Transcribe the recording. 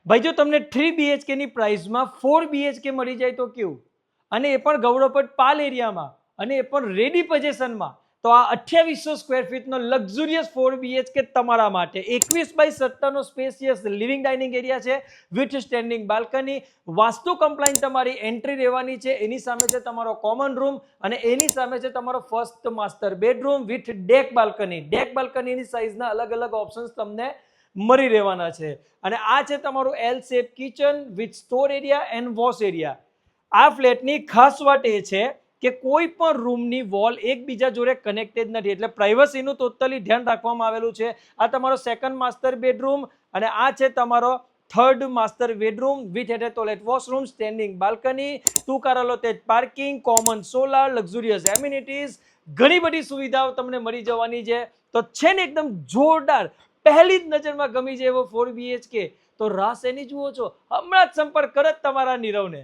ભાઈ જો તમને 3 BHK ની પ્રાઇસમાં 4 BHK મળી જાય તો કેવું, અને એ પણ ગૌરવપટ પાલ એરિયામાં, અને એ પણ રેડી પોઝિશનમાં, તો આ 2800 સ્ક્વેર ફીટનો લક્ઝુરિયસ 4 BHK તમારા માટે 21/17 નો સ્પેશિયસ લિવિંગ ડાઇનિંગ એરિયા છે વિથ સ્ટેન્ડિંગ બાલ્કની, વાસ્તુ કમ્પ્લાઇન્ટ તમારી એન્ટ્રી રહેવાની છે. એની સામે છે તમારો કોમન રૂમ અને એની સામે છે તમારો first master bedroom with deck balcony. Deck બાલ્કનીની સાઇઝના અલગ અલગ ઓપ્શન્સ તમને મળી રહેવાના છે. અને આ છે તમારું L shape kitchen with store area and wash area. આ ફ્લેટની ખાસ વાત એ છે કે કોઈ પણ રૂમની વોલ એકબીજા જોડે કનેક્ટેડ નથી, એટલે પ્રાઇવસીનું ટોટલી ધ્યાન રાખવામાં આવેલું છે. આ તમારો સેકન્ડ માસ્ટર બેડરૂમ અને આ છે તમારો third master bedroom with toilet washroom, standing balcony, 2 car allotted parking, common solar, luxurious amenities, ઘણી બધી સુવિધાઓ તમને મળી જવાની છે. તો છે ને એકદમ જોરદાર, પહેલી જ નજરમાં ગમી જાય એવો 4 BHK. તો રાહ શેની જુઓ છો? હમણાં જ સંપર્ક કરો તમારા નીરવને.